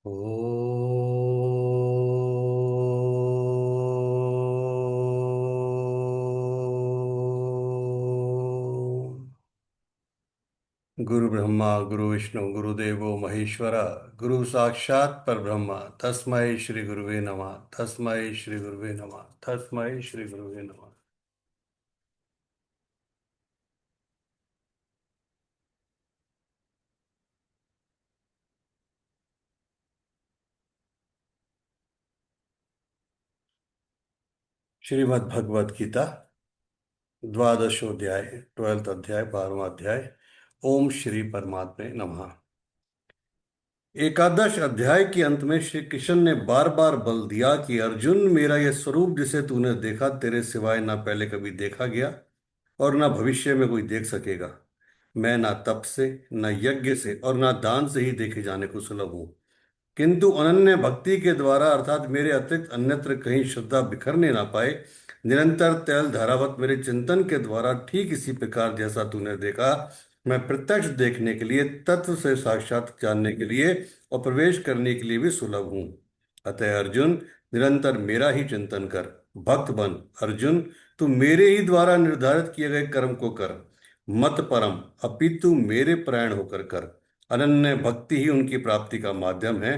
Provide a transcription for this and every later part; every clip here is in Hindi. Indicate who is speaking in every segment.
Speaker 1: ओ गुरु ब्रह्मा गुरु विष्णु गुरुदेवो महेश्वरा गुरु साक्षात परब्रह्म तस्मै श्री गुरुवे नमः। तस्मै श्री गुरुवे नमः। तस्मै श्री गुरुवे नमः। श्रीमद् भगवद गीता द्वादशोध्याय 12th अध्याय 12वां अध्याय। ओम श्री परमात्मे नमः। एकादश अध्याय के अंत में श्री कृष्ण ने बार बार बल दिया कि अर्जुन, मेरा यह स्वरूप जिसे तूने देखा तेरे सिवाय ना पहले कभी देखा गया और ना भविष्य में कोई देख सकेगा। मैं ना तप से, ना यज्ञ से और ना दान से ही देखे जाने को सुलभ हूं, किंतु अनन्य भक्ति के द्वारा अर्थात मेरे अतिरिक्त अन्यत्र कहीं श्रद्धा बिखरने ना पाए, निरंतर तैल धारावत मेरे चिंतन के द्वारा ठीक इसी प्रकार जैसा तूने देखा, मैं प्रत्यक्ष देखने के लिए, तत्व से साक्षात जानने के लिए और प्रवेश करने के लिए भी सुलभ हूं। अतः अर्जुन, निरंतर मेरा ही चिंतन कर, भक्त बन। अर्जुन, तू मेरे ही द्वारा निर्धारित किए गए कर्म को कर, मत परम अपितु मेरे परायण होकर कर। अनन्य भक्ति ही उनकी प्राप्ति का माध्यम है।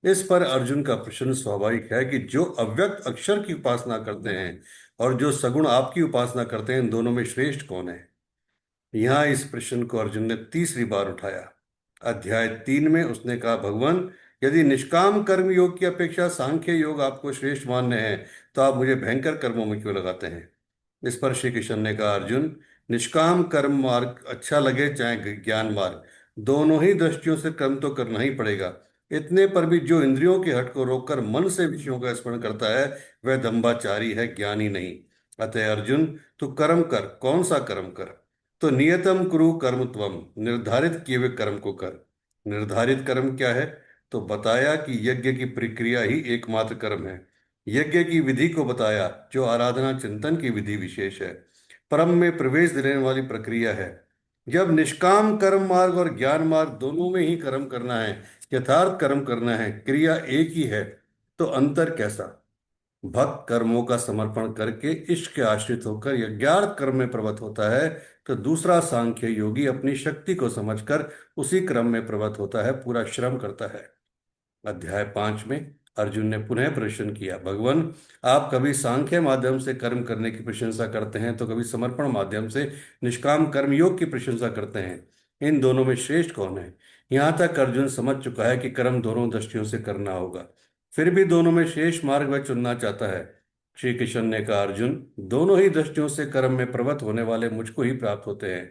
Speaker 1: इस पर अर्जुन का प्रश्न स्वाभाविक है कि जो अव्यक्त अक्षर की उपासना करते हैं और जो सगुण आपकी उपासना करते हैं, इन दोनों में श्रेष्ठ कौन है। यहाँ इस प्रश्न को अर्जुन ने तीसरी बार उठाया। अध्याय 3 में उसने कहा, भगवान, यदि निष्काम कर्म योग की अपेक्षा सांख्य योग आपको श्रेष्ठ मान्य है, तो आप मुझे भयंकर कर्मों में क्यों लगाते हैं। इस पर श्री कृष्ण ने कहा, अर्जुन, निष्काम कर्म मार्ग अच्छा लगे चाहे ज्ञान मार्ग, दोनों ही दृष्टियों से कर्म तो करना ही पड़ेगा। इतने पर भी जो इंद्रियों के हट को रोककर मन से विषयों का स्मरण करता है, वह दंभाचारी है, ज्ञानी नहीं। अतः अर्जुन, तू कर्म कर। कौन सा कर्म कर। तो नियतम कुरु कर्म त्वम, निर्धारित किए हुए कर्म को कर। निर्धारित कर्म क्या है। तो बताया कि यज्ञ की प्रक्रिया ही एकमात्र कर्म है। यज्ञ की विधि को बताया, जो आराधना चिंतन की विधि विशेष है, परम में प्रवेश दिलाने वाली प्रक्रिया है। जब निष्काम कर्म मार्ग और ज्ञान मार्ग दोनों में ही कर्म करना है, यथार्थ कर्म करना है, क्रिया एक ही है, तो अंतर कैसा। भक्त कर्मों का समर्पण करके इष्ट के आश्रित होकर यज्ञार्थ कर्म में प्रवृत्त होता है, तो दूसरा सांख्य योगी अपनी शक्ति को समझकर उसी क्रम में प्रवृत्त होता है, पूरा श्रम करता है। अध्याय 5 में अर्जुन ने पुनः प्रश्न किया, भगवान, आप कभी सांख्य माध्यम से कर्म करने की प्रशंसा करते हैं तो कभी समर्पण माध्यम से निष्काम कर्म योग की प्रशंसा करते हैं। इन दोनों में श्रेष्ठ कौन है। यहाँ तक अर्जुन समझ चुका है कि कर्म दोनों दृष्टियों से करना होगा, फिर भी दोनों में श्रेष्ठ मार्ग वह चुनना चाहता है। श्री कृष्ण ने कहा, अर्जुन, दोनों ही दृष्टियों से कर्म में प्रवृत्त होने वाले मुझको ही प्राप्त होते हैं,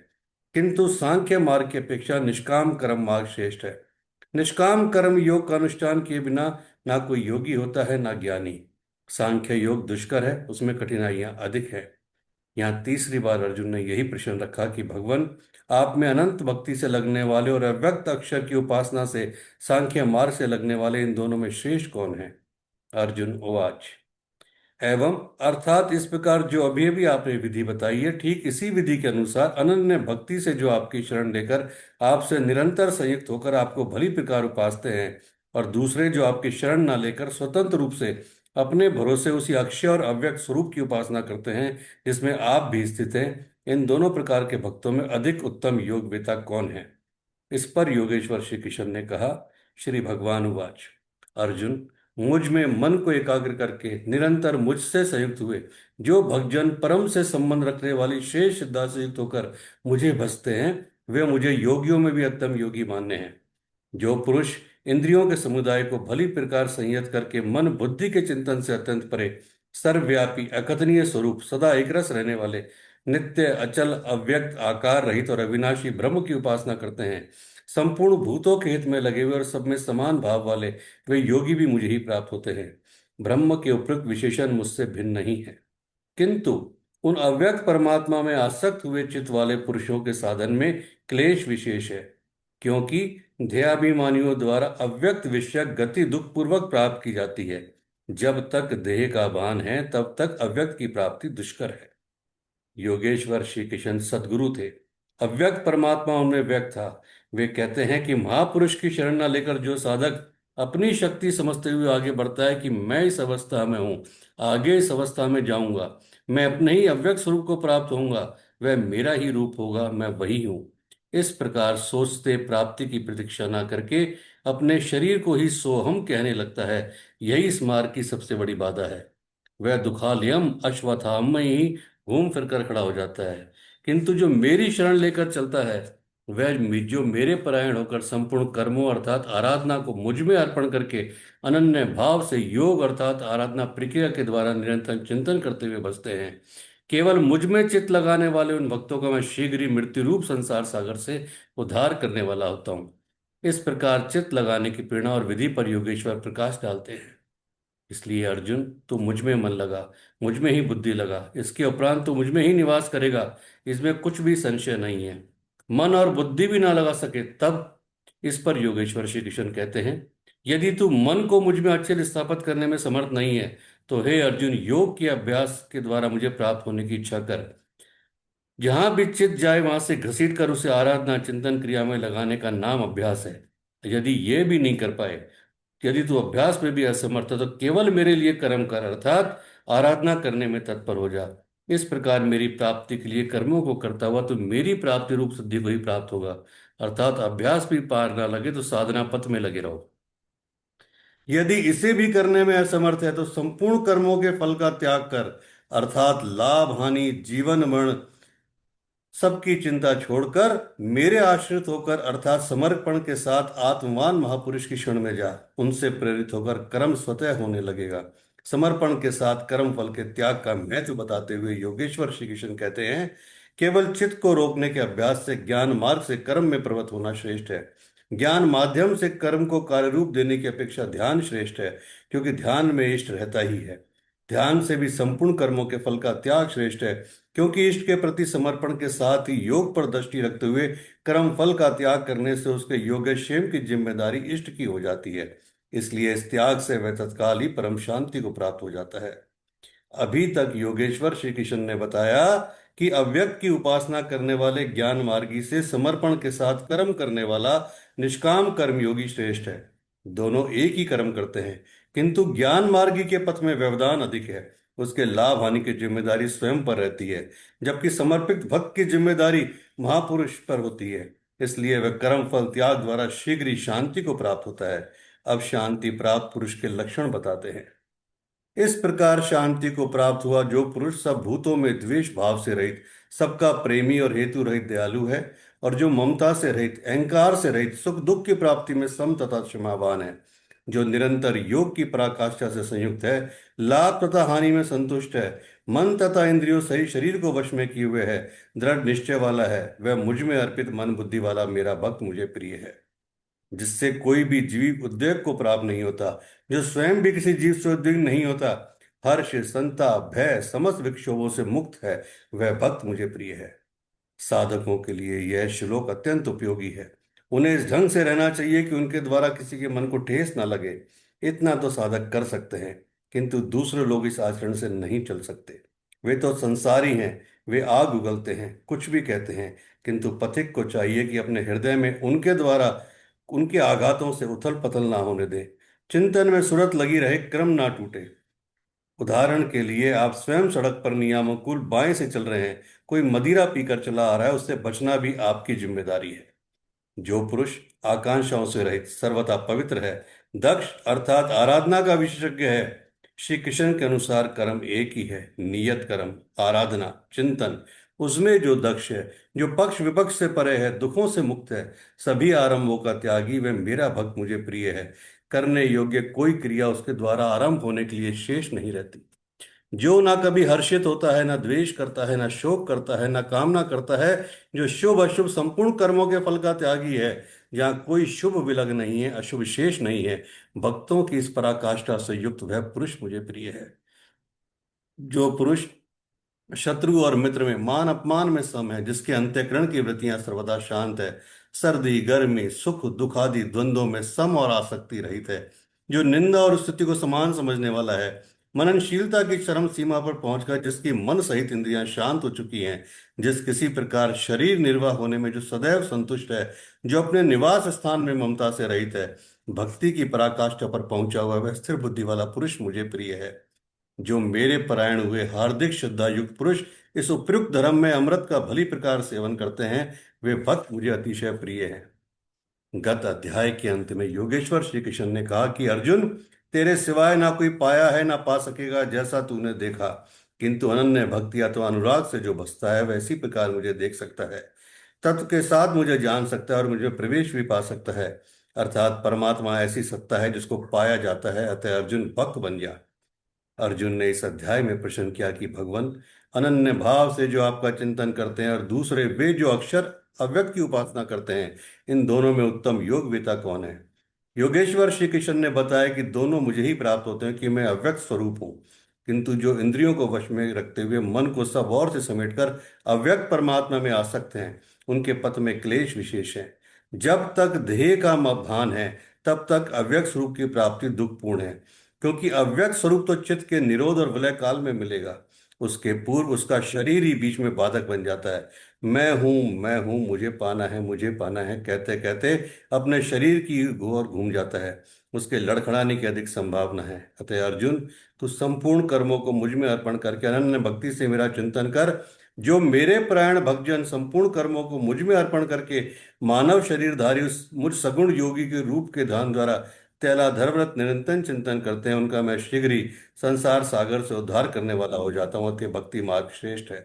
Speaker 1: किंतु सांख्य मार्ग की अपेक्षा निष्काम कर्म मार्ग श्रेष्ठ है। निष्काम कर्म योग का अनुष्ठान किए बिना ना कोई योगी होता है ना ज्ञानी। सांख्य योग दुष्कर है, उसमें कठिनाइयां अधिक है। यहाँ तीसरी बार अर्जुन ने यही प्रश्न रखा कि भगवान, आप में अनंत भक्ति से लगने वाले और अव्यक्त अक्षर की उपासना से सांख्य मार्ग से लगने वाले, इन दोनों में श्रेष्ठ कौन है। अर्जुन उवाच, एवं अर्थात इस प्रकार जो अभी अभी आपने विधि बताई है, ठीक इसी विधि के अनुसार अनन्य भक्ति से जो आपकी शरण लेकर आपसे निरंतर संयुक्त होकर आपको भली प्रकार उपासते हैं, और दूसरे जो आपकी शरण न लेकर स्वतंत्र रूप से अपने भरोसे उसी अक्षय और अव्यक्त स्वरूप की उपासना करते हैं जिसमें आप भी स्थित हैं, इन दोनों प्रकार के भक्तों में अधिक उत्तम योग वेता कौन है। इस पर योगेश्वर श्री कृष्ण ने कहा, श्री भगवान उवाच, अर्जुन, मुझ में मन को एकाग्र करके निरंतर मुझसे संयुक्त हुए जो भक्तजन परम से संबंध रखने वाली शेष श्रद्धा से युक्त होकर मुझे भजते हैं, वे मुझे योगियों में भी उत्तम योगी मान्य हैं। जो पुरुष इंद्रियों के समुदाय को भली प्रकार संयत करके मन बुद्धि के चिंतन से अत्यंत परे सर्वव्यापी अकथनीय स्वरूप सदा एक रस रहने वाले नित्य अचल अव्यक्त आकार रहित और अविनाशी ब्रह्म की उपासना करते हैं, संपूर्ण भूतों के हित में लगे हुए और सब में समान भाव वाले, वे योगी भी मुझे ही प्राप्त होते हैं। ब्रह्म के उपयुक्त विशेषण मुझसे भिन्न नहीं है, किंतु उन अव्यक्त परमात्मा में आसक्त हुए चित्त वाले पुरुषों के साधन में क्लेश विशेष है, क्योंकि ध्येयाभिमानियों द्वारा अव्यक्त विषय गति दुख पूर्वक प्राप्त की जाती है। जब तक देह का भान है तब तक अव्यक्त की प्राप्ति दुष्कर है। योगेश्वर श्री कृष्ण सद्गुरु थे, अव्यक्त परमात्मा उनमें व्यक्त था। वे कहते हैं कि महापुरुष की शरण न लेकर जो साधक अपनी शक्ति समझते हुए आगे बढ़ता है कि मैं इस अवस्था में हूँ, आगे इस अवस्था में जाऊंगा, मैं अपने ही अव्यक्त स्वरूप को प्राप्त होऊंगा, वह मेरा ही रूप होगा, मैं वही हूँ। इस प्रकार सोचते प्राप्ति की प्रतीक्षा ना करके अपने शरीर को ही सोहम कहने लगता है। यही इस मार्ग की सबसे बड़ी बाधा है। वह दुखालयम अश्वत्थाम में ही घूम फिर कर खड़ा हो जाता है। किंतु जो मेरी शरण लेकर चलता है, वह जो मेरे परायण होकर संपूर्ण कर्मों अर्थात आराधना को मुझ में अर्पण करके अनन्य भाव से योग अर्थात आराधना प्रक्रिया के द्वारा निरंतर चिंतन करते हुए बसते हैं, केवल मुझ में चित्त लगाने वाले उन भक्तों का मैं शीघ्र ही मृत्यु रूप संसार सागर से उद्धार करने वाला होता हूँ। इस प्रकार चित्त लगाने की प्रेरणा और विधि पर योगेश्वर प्रकाश डालते हैं। इसलिए अर्जुन, तू मुझ में मन लगा, मुझ में ही बुद्धि लगा, इसके उपरांत तू मुझ में ही निवास करेगा, इसमें कुछ भी संशय नहीं है। मन और बुद्धि भी ना लगा सके तब? इस पर योगेश्वर श्री कृष्ण कहते हैं, यदि तू मन को मुझ में अच्छे से स्थापित करने में समर्थ नहीं है, तो हे अर्जुन, योग के अभ्यास के द्वारा मुझे प्राप्त होने की इच्छा कर। जहां भी चित जाए वहां से घसीट कर उसे आराधना चिंतन क्रिया में लगाने का नाम अभ्यास है। यदि ये भी नहीं कर पाए, यदि तू अभ्यास में भी असमर्थ है, तो केवल मेरे लिए कर्म कर अर्थात आराधना करने में तत्पर हो जा। इस प्रकार मेरी प्राप्ति के लिए कर्मों को करता हुआ तो मेरी प्राप्ति रूप सिद्धि को ही प्राप्त होगा। अर्थात अभ्यास भी पार ना लगे तो साधना पथ में लगे रहो। यदि इसे भी करने में असमर्थ है तो संपूर्ण कर्मों के फल का त्याग कर अर्थात लाभ हानि जीवन मरण सबकी चिंता छोड़कर मेरे आश्रित होकर अर्थात समर्पण के साथ आत्मवान महापुरुष की शरण में जा। उनसे प्रेरित होकर कर्म स्वतः होने लगेगा। समर्पण के साथ कर्म फल के त्याग का महत्व बताते हुए योगेश्वर श्री कृष्ण कहते हैं, केवल चित्त को रोकने के अभ्यास से ज्ञान मार्ग से कर्म में प्रवृत्त होना श्रेष्ठ है। ज्ञान माध्यम से कर्म को कार्य रूप देने की अपेक्षा ध्यान श्रेष्ठ है, क्योंकि ध्यान में इष्ट रहता ही है। ध्यान से भी संपूर्ण कर्मों के फल का त्याग श्रेष्ठ है, क्योंकि इष्ट के प्रति समर्पण के साथ ही योग पर दृष्टि रखते हुए कर्म फल का त्याग करने से उसके योगक्षेम की जिम्मेदारी इष्ट की हो जाती है। इसलिए इस त्याग से वह तत्काल ही परम शांति को प्राप्त हो जाता है। अभी तक योगेश्वर श्री कृष्ण ने बताया कि अव्यक्त की उपासना करने वाले ज्ञान मार्गी से समर्पण के साथ कर्म करने वाला निष्काम कर्मयोगी श्रेष्ठ है। दोनों एक ही कर्म करते हैं, किंतु ज्ञान मार्गी के पथ में व्यवधान अधिक है। उसके लाभ हानि की जिम्मेदारी स्वयं पर रहती है, जबकि समर्पित भक्त की जिम्मेदारी महापुरुष पर होती है। इसलिए वह कर्म फल त्याग द्वारा शीघ्र ही शांति को प्राप्त होता है। अब शांति प्राप्त पुरुष के लक्षण बताते हैं। इस प्रकार शांति को प्राप्त हुआ जो पुरुष सब भूतों में द्वेष भाव से रहित, सबका प्रेमी और हेतु रहित दयालु है, और जो ममता से रहित अहंकार से रहित सुख दुख की प्राप्ति में सम तथा क्षमावान है, जो निरंतर योग की पराकाष्ठा से संयुक्त है, लाभ तथा हानि में संतुष्ट है, मन तथा इंद्रियों सहित शरीर को वश में किए हुए है, दृढ़ निश्चय वाला है, वह मुझ में अर्पित मन बुद्धि वाला मेरा भक्त मुझे प्रिय है। जिससे कोई भी जीव उद्वेग को प्राप्त नहीं होता, जो स्वयं भी किसी जीव से उद्विग्न नहीं होता, हर्ष संताप भय समस्त विक्षोभों से मुक्त है, वह भक्त मुझे प्रिय है। साधकों के लिए यह श्लोक अत्यंत उपयोगी है। उन्हें इस ढंग से रहना चाहिए कि उनके द्वारा किसी के मन को ठेस ना लगे। इतना तो साधक कर सकते हैं, किंतु दूसरे लोग इस आचरण से नहीं चल सकते। वे तो संसारी हैं, वे आग उगलते हैं, कुछ भी कहते हैं, किंतु पथिक को चाहिए कि अपने हृदय में उनके द्वारा उनके आघातों से उथल पथल ना होने दे। चिंतन में सुरत लगी रहे, क्रम ना टूटे। उदाहरण के लिए आप स्वयं सड़क पर नियमानुकूल बाएं से चल रहे हैं, कोई मदिरा पीकर चला आ रहा है, उससे बचना भी आपकी जिम्मेदारी है। जो पुरुष आकांक्षाओं से रहित सर्वथा पवित्र है, दक्ष अर्थात आराधना का विशेषज्ञ है, श्री कृष्ण के अनुसार कर्म एक ही है, नियत कर्म आराधना चिंतन। उसमें जो दक्ष है, जो पक्ष विपक्ष से परे है, दुखों से मुक्त है, सभी आरंभों का त्यागी, वह मेरा भक्त मुझे प्रिय है। करने योग्य कोई क्रिया उसके द्वारा आरंभ होने के लिए शेष नहीं रहती। जो ना कभी हर्षित होता है, ना द्वेष करता है, ना शोक करता है, ना कामना करता है, जो शुभ अशुभ संपूर्ण कर्मों के फल का त्यागी है, जहाँ कोई शुभ विलग नहीं है, अशुभ शेष नहीं है, भक्तों की इस पराकाष्ठा से युक्त वह पुरुष मुझे प्रिय है। जो पुरुष शत्रु और मित्र में मान अपमान में सम है, जिसके अंतःकरण की वृत्तियां सर्वदा शांत है, सर्दी गर्मी सुख दुख आदि द्वंद्वों में सम और आसक्ति रहित है, जो निंदा और स्तुति को समान समझने वाला है, मननशीलता की चरम सीमा पर पहुंचकर जिसकी मन सहित इंद्रियां शांत हो चुकी हैं, जिस किसी प्रकार शरीर निर्वाह होने में जो सदैव संतुष्ट है, जो अपने निवास स्थान में ममता से रहित है, भक्ति की पराकाष्ठा पर पहुंचा हुआ वह स्थिर बुद्धि वाला पुरुष मुझे प्रिय है। जो मेरे परायण हुए हार्दिक श्रद्धा युक्त पुरुष इस उपयुक्त धर्म में अमृत का भली प्रकार सेवन करते हैं, वे भक्त मुझे अतिशय प्रिय हैं। गत अध्याय के अंत में योगेश्वर श्री कृष्ण ने कहा कि अर्जुन, तेरे सिवाय ना कोई पाया है ना पा सकेगा जैसा तूने देखा, किंतु अनन्य भक्ति अथवा अनुराग से जो बसता है वैसी प्रकार मुझे देख सकता है, तत्व के साथ मुझे जान सकता है और मुझे प्रवेश भी पा सकता है। अर्थात परमात्मा ऐसी सत्ता है जिसको पाया जाता है, अतः अर्जुन भक्त बन जा। अर्जुन ने इस अध्याय में प्रश्न किया कि भगवान, अनन्य भाव से जो आपका चिंतन करते हैं और दूसरे वे जो अक्षर अव्यक्त की उपासना करते हैं, इन दोनों में उत्तम योगवेता कौन है? योगेश्वर श्री कृष्ण ने बताया कि दोनों मुझे ही प्राप्त होते हैं, कि मैं अव्यक्त स्वरूप हूँ, किंतु जो इंद्रियों को वश में रखते हुए मन को सब ओर से समेटकर अव्यक्त परमात्मा में आ सकते हैं, उनके पथ में क्लेश विशेष है। जब तक देह का भान है, तब तक अव्यक्त स्वरूप की प्राप्ति दुखपूर्ण है, क्योंकि अव्यक्त स्वरूप तो चित्त के निरोध और विलय काल में मिलेगा। उसके पूर्व उसका शरीर ही बीच में बाधक बन जाता है। मैं हूं, मुझे पाना है, मुझे पाना है कहते कहते अपने शरीर की ओर घूम जाता है। उसके लड़खड़ाने की अधिक संभावना है। अतः अर्जुन, तू संपूर्ण कर्मों को मुझ में अर्पण करके अनन्य भक्ति से मेरा चिंतन कर। जो मेरे परायण भक्तजन संपूर्ण कर्मों को मुझ में अर्पण करके मानव शरीरधारी उस मुझ सगुण योगी के रूप के ध्यान द्वारा तेला धर्मरत निरंतर चिंतन करते हैं, उनका मैं शीघ्र ही संसार सागर से उद्धार करने वाला हो जाता हूँ। अतः भक्ति मार्ग श्रेष्ठ है।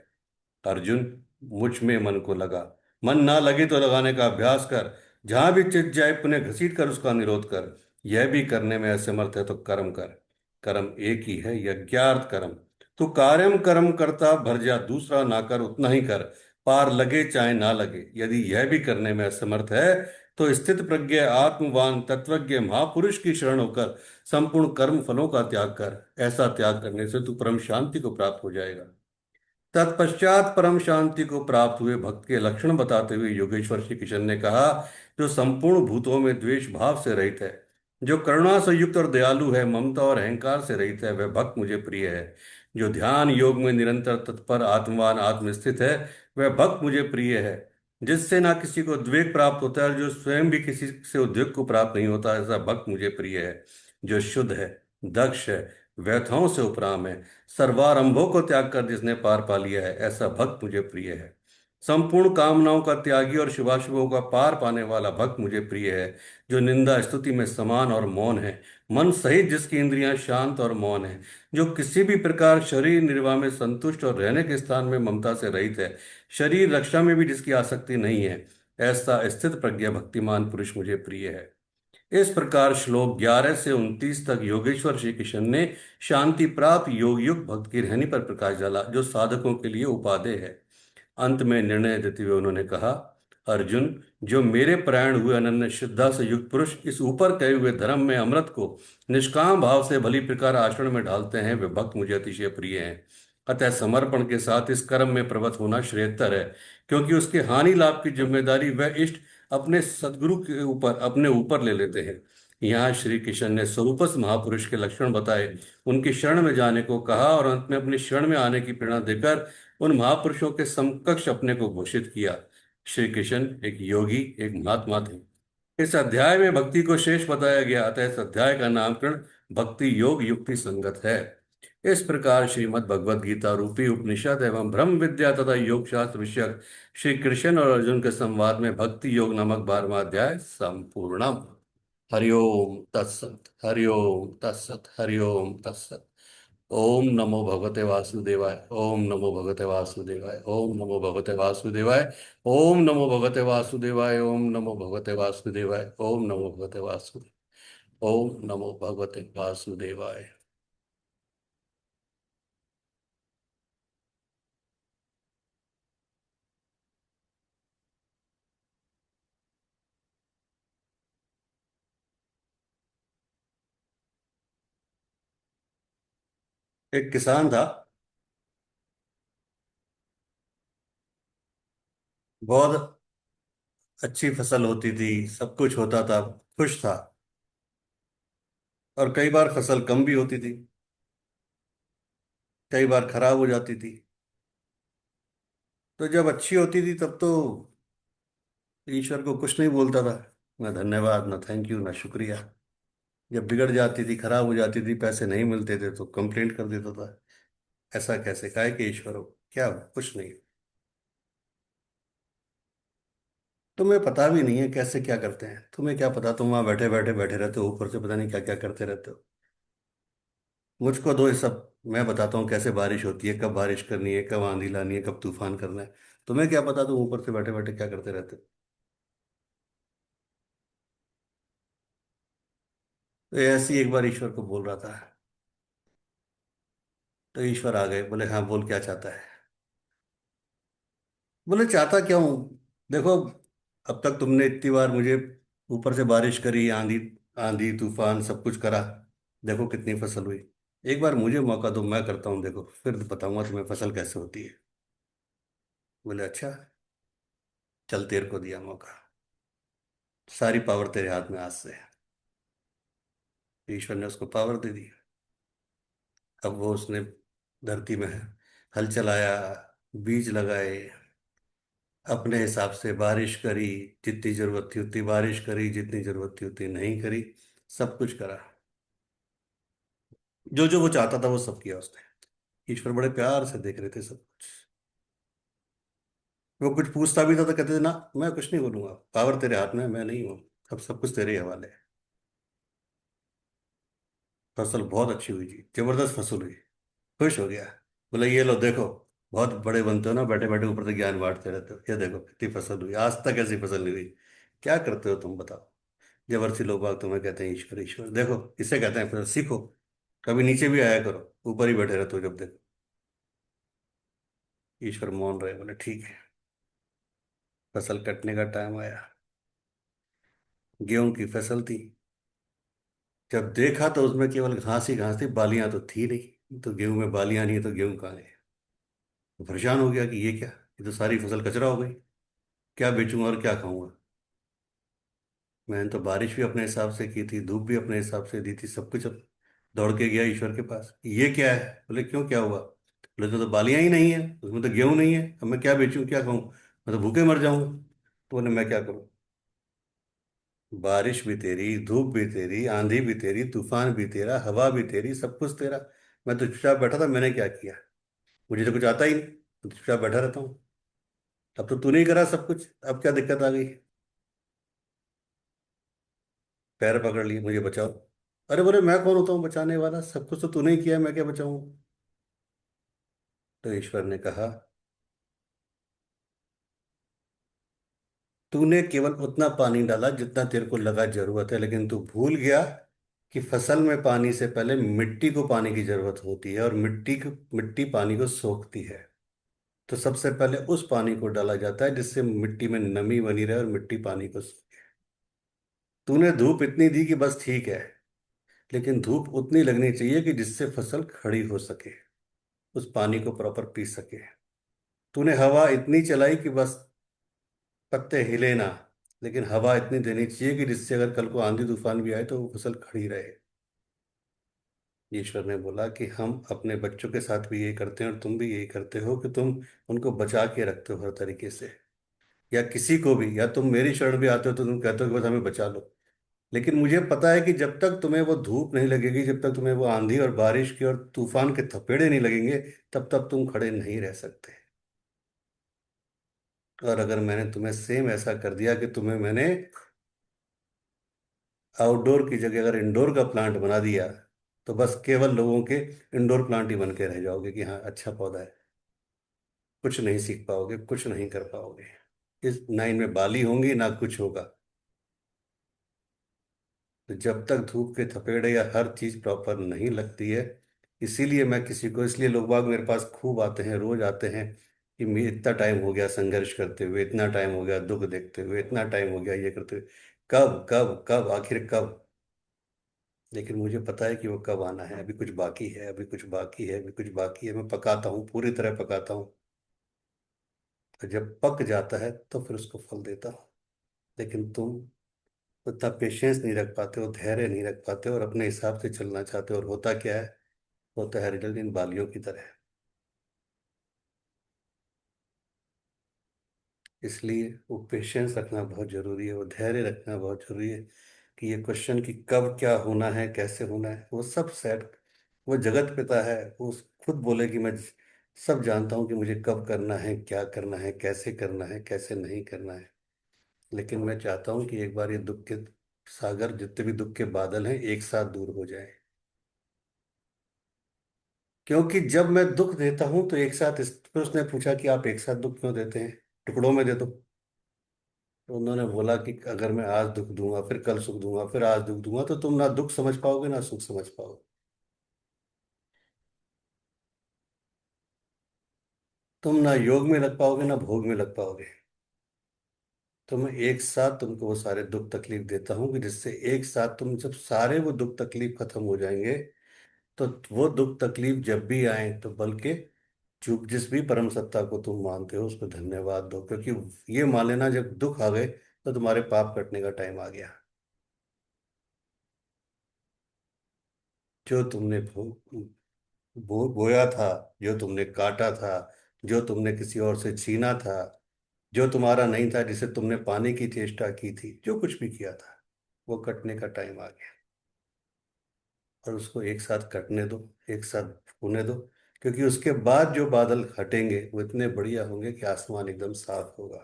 Speaker 1: अर्जुन, मुझ में मन को लगा, मन ना लगे तो लगाने का अभ्यास कर। जहां भी चित जाए पुनः घसीट कर उसका निरोध कर। यह भी करने में असमर्थ है तो कर्म कर। कर्म एक ही है, यज्ञार्थ कर्म। तू कार्यम कर्म करता भर जा, दूसरा ना कर उतना ही कर, पार लगे चाहे ना लगे। यदि यह भी करने में असमर्थ है तो स्थित प्रज्ञ आत्मवान तत्वज्ञ महापुरुष की शरण होकर संपूर्ण कर्म फलों का त्याग कर। ऐसा त्याग करने से तू परम शांति को प्राप्त हो जाएगा। तत्पश्चात परम शांति को प्राप्त हुए भक्त के लक्षण बताते हुए योगेश्वर श्री कृष्ण ने कहा, जो संपूर्ण भूतों में द्वेष भाव से रहित है, जो करुणा से युक्त और दयालु है, ममता और अहंकार से रहित है, वह भक्त मुझे प्रिय है। जो ध्यान योग में निरंतर तत्पर आत्मवान आत्मस्थित है, वह भक्त मुझे प्रिय है। जिससे ना किसी को उद्वेग प्राप्त होता है और जो स्वयं भी किसी से उद्वेग को प्राप्त नहीं होता, ऐसा भक्त मुझे प्रिय है। जो शुद्ध है, दक्ष है, व्यथाओं से उपराम है, सर्वारंभों को त्याग कर जिसने पार पा लिया है, ऐसा भक्त मुझे प्रिय है। संपूर्ण कामनाओं का त्यागी और शुभाशुभों का पार पाने वाला भक्त मुझे प्रिय है। जो निंदा स्तुति में समान और मौन है, मन सहित जिसकी इंद्रियां शांत और मौन है, जो किसी भी प्रकार शरीर निर्वाह में संतुष्ट और रहने के स्थान में ममता से रहित है, शरीर रक्षा में भी जिसकी आसक्ति नहीं है, ऐसा स्थित प्रज्ञा भक्तिमान पुरुष मुझे प्रिय है। इस प्रकार श्लोक 11 से 29 तक योगेश्वर श्री कृष्ण ने शांति प्राप्त योग युक्त भक्त की रहनी पर प्रकाश डाला, जो साधकों के लिए उपादेय है। अंत में निर्णय देते हुए उन्होंने कहा, अर्जुन, जो मेरे परायण हुए अनन्य श्रद्धा से युक्त पुरुष इस ऊपर कहे हुए धर्म में अमृत को निष्काम भाव से भली प्रकार आचरण में डालते हैं, वे भक्त मुझे अतिशय प्रिय हैं। अतः समर्पण के साथ इस कर्म में प्रवृत्त होना श्रेयस्कर है, क्योंकि उसके हानि लाभ की जिम्मेदारी वह इष्ट अपने सदगुरु के ऊपर अपने ऊपर ले लेते हैं। यहाँ श्री कृष्ण ने स्वरूपस्थ महापुरुष के लक्षण बताए, उनकी शरण में जाने को कहा और अंत में अपनी शरण में आने की प्रेरणा देकर उन महापुरुषों के समकक्ष अपने को घोषित किया। श्री कृष्ण एक योगी, एक महात्मा थे। इस अध्याय में भक्ति को शेष बताया गया, अतः इस अध्याय का नामकरण भक्ति योग युक्ति संगत है। इस प्रकार श्रीमद् भगवद गीता रूपी उपनिषद एवं ब्रह्म विद्या तथा योग शास्त्र विषयक श्री कृष्ण और अर्जुन के संवाद में भक्ति योग नामक 12वां अध्याय संपूर्णम। हरिओम तत्सत, हरिओम तत्सत, हरिओम तत्सत। ओम नमो भगवते वासुदेवाय, ओम नमो भगवते वासुदेवाय, ओम नमो भगवते वासुदेवाय, ओम नमो भगवते वासुदेवाय, ओम नमो भगवते वासुदेवाय, ओम नमो भगवते वासुदेव, ओम नमो भगवते वासुदेवाय। एक किसान था, बहुत अच्छी फसल होती थी, सब कुछ होता था, खुश था। और कई बार फसल कम भी होती थी, कई बार खराब हो जाती थी। तो जब अच्छी होती थी तब तो ईश्वर को कुछ नहीं बोलता था, ना धन्यवाद, ना थैंक यू, ना शुक्रिया। जब बिगड़ जाती थी, खराब हो जाती थी, पैसे नहीं मिलते थे तो कंप्लेंट कर देता था। ऐसा कैसे, काहे के ईश्वर हो? क्या, कुछ नहीं। तुम्हें पता भी नहीं है कैसे क्या करते हैं। तुम्हें क्या पता, तुम वहां बैठे बैठे बैठे रहते हो, ऊपर से पता नहीं क्या क्या करते रहते हो। मुझको दो ये सब, मैं बताता हूँ कैसे बारिश होती है, कब बारिश करनी है, कब आंधी लानी है, कब तूफान करना है। तुम्हें क्या पता, तुम ऊपर से बैठे बैठे क्या करते रहते हो। तो ऐसे ही एक बार ईश्वर को बोल रहा था। तो ईश्वर आ गए, बोले हाँ बोल, क्या चाहता है। बोले चाहता क्या हूँ, देखो, अब तक तुमने इतनी बार मुझे ऊपर से बारिश करी, आंधी, आंधी तूफान सब कुछ करा, देखो कितनी फसल हुई। एक बार मुझे मौका दो, मैं करता हूँ, देखो फिर बताऊंगा तुम्हें फसल कैसे होती है। बोले अच्छा, चल तेरे को दिया मौका, सारी पावर तेरे हाथ में आज से। ईश्वर ने उसको पावर दे दी। अब वो उसने धरती में हल चलाया, बीज लगाए, अपने हिसाब से बारिश करी, जितनी जरूरत थी उतनी बारिश करी, जितनी जरूरत थी उतनी नहीं करी, सब कुछ करा। जो जो वो चाहता था वो सब किया उसने। ईश्वर बड़े प्यार से देख रहे थे सब कुछ। वो कुछ पूछता भी था तो कहते थे ना, मैं कुछ नहीं बोलूंगा, पावर तेरे हाथ में है, मैं नहीं हूँ, अब सब कुछ तेरे ही हवाले है। फसल बहुत अच्छी हुई जी, जबरदस्त फसल हुई। खुश हो गया। बोले ये लो देखो, बहुत बड़े बनते हो ना, बैठे बैठे ऊपर से ज्ञान बांटते रहते हो, ये देखो कितनी फसल हुई, आज तक ऐसी फसल नहीं हुई। क्या करते हो तुम बताओ। जबरदस्ती लोग बाग तुम्हें कहते हैं ईश्वर ईश्वर, देखो इसे कहते हैं फिर सीखो। कभी नीचे भी आया करो, ऊपर ही बैठे रहते हो जब देखो। ईश्वर मौन रहे, बोले ठीक है। फसल कटने का टाइम आया। गेहूं की फसल थी। जब देखा तो उसमें केवल घास ही घास थी, बालियां तो थी नहीं। तो गेहूं में बालियां नहीं है तो गेहूं कहाँ गए। तो परेशान हो गया कि ये क्या, ये तो सारी फसल कचरा हो गई। क्या बेचूंगा और क्या खाऊंगा। मैंने तो बारिश भी अपने हिसाब से की थी, धूप भी अपने हिसाब से दी थी, सब कुछ। अब दौड़ के गया ईश्वर के पास, ये क्या है। बोले क्यों, क्या हुआ। बोले तो बालियां ही नहीं है, उसमें तो गेहूं नहीं है, अब मैं क्या बेचूं क्या खाऊं, मैं तो भूखे मर जाऊंगा। तो बोले मैं क्या करूं। बारिश भी तेरी, धूप भी तेरी, आंधी भी तेरी, तूफान भी तेरा, हवा भी तेरी, सब कुछ तेरा। मैं तो चुपचाप बैठा था, मैंने क्या किया। मुझे तो कुछ आता ही नहीं, मैं तो चुपचाप बैठा रहता हूँ। अब तो तूने ही करा सब कुछ, अब क्या दिक्कत आ गई। पैर पकड़ लिए, मुझे बचाओ। अरे बोले मैं कौन होता हूँ बचाने वाला, सब कुछ तो तूने ही किया है, मैं क्या बचाऊं। तो ईश्वर ने कहा, तूने केवल उतना पानी डाला जितना तेरे को लगा जरूरत है, लेकिन तू भूल गया कि फसल में पानी से पहले मिट्टी को पानी की जरूरत होती है, और मिट्टी पानी को सोखती है। तो सबसे पहले उस पानी को डाला जाता है जिससे मिट्टी में नमी बनी रहे और मिट्टी पानी को सोखे। तूने धूप इतनी दी कि बस ठीक है, लेकिन धूप उतनी लगनी चाहिए कि जिससे फसल खड़ी हो सके, उस पानी को प्रॉपर पी सके। तूने हवा इतनी चलाई कि बस पत्ते हिले ना, लेकिन हवा इतनी देनी चाहिए कि जिससे अगर कल को आंधी तूफान भी आए तो वो फसल खड़ी रहे। ईश्वर ने बोला कि हम अपने बच्चों के साथ भी यही करते हैं, और तुम भी यही करते हो कि तुम उनको बचा के रखते हो हर तरीके से। या किसी को भी, या तुम मेरी शरण भी आते हो तो तुम कहते हो कि बस हमें बचा लो। लेकिन मुझे पता है कि जब तक तुम्हें वो धूप नहीं लगेगी, जब तक तुम्हें वो आंधी और बारिश की और तूफान के थपेड़े नहीं लगेंगे, तब तक तुम खड़े नहीं रह सकते। और अगर मैंने तुम्हें सेम ऐसा कर दिया कि तुम्हें मैंने आउटडोर की जगह अगर इंडोर का प्लांट बना दिया, तो बस केवल लोगों के इंडोर प्लांट ही बन के रह जाओगे कि हाँ अच्छा पौधा है। कुछ नहीं सीख पाओगे, कुछ नहीं कर पाओगे। इस ना इनमें बाली होंगी ना कुछ होगा। तो जब तक धूप के थपेड़े या हर चीज प्रॉपर नहीं लगती है, इसीलिए मैं किसी को, इसलिए लोग बाग मेरे पास खूब आते हैं, रोज आते हैं कि मैं इतना टाइम हो गया संघर्ष करते हुए, इतना टाइम हो गया दुख देखते हुए, इतना टाइम हो गया ये करते हुए, कब कब कब आखिर कब। लेकिन मुझे पता है कि वो कब आना है, अभी कुछ बाकी है, अभी कुछ बाकी है, अभी कुछ बाकी है। मैं पकाता हूँ, पूरी तरह पकाता हूँ। और जब पक जाता है तो फिर उसको फल देता हूँ। लेकिन तुम उतना पेशेंस नहीं रख पाते हो, धैर्य नहीं रख पाते हो, और अपने हिसाब से चलना चाहते हो, और होता क्या है, होता है रिजल्ट इन बालियों की तरह। इसलिए वो पेशेंस रखना बहुत जरूरी है, वो धैर्य रखना बहुत जरूरी है कि ये क्वेश्चन कि कब क्या होना है कैसे होना है वो सब सेट, वो जगत पिता है, वो खुद बोले कि मैं सब जानता हूँ कि मुझे कब करना है, क्या करना है, कैसे करना है, कैसे नहीं करना है। लेकिन मैं चाहता हूँ कि एक बार ये दुख के सागर, जितने भी दुख के बादल हैं, एक साथ दूर हो जाए। क्योंकि जब मैं दुख देता हूं तो एक साथ फिर उसने पूछा कि आप एक साथ दुख क्यों देते हैं, टुकड़ों में दे दो। तो उन्होंने बोला कि अगर मैं आज दुख दूंगा फिर कल सुख दूंगा फिर आज दुख दूंगा तो तुम ना दुख समझ पाओगे ना सुख समझ पाओगे। तुम ना योग में लग पाओगे ना भोग में लग पाओगे। तो मैं एक साथ तुमको वो सारे दुख तकलीफ देता हूँ कि जिससे एक साथ तुम जब सारे वो दुख तकलीफ खत्म हो जाएंगे तो वो दुख तकलीफ जब भी आए तो बल्कि जो जिस भी परम सत्ता को तुम मानते हो उसको धन्यवाद दो, क्योंकि ये मान लेना जब दुख आ गए तो तुम्हारे पाप कटने का टाइम आ गया। जो तुमने बोया था, जो तुमने काटा था, जो तुमने किसी और से छीना था, जो तुम्हारा नहीं था, जिसे तुमने पाने की चेष्टा की थी, जो कुछ भी किया था, वो कटने का टाइम आ गया। और उसको एक साथ कटने दो, एक साथ होने दो, क्योंकि उसके बाद जो बादल हटेंगे वो इतने बढ़िया होंगे कि आसमान एकदम साफ होगा।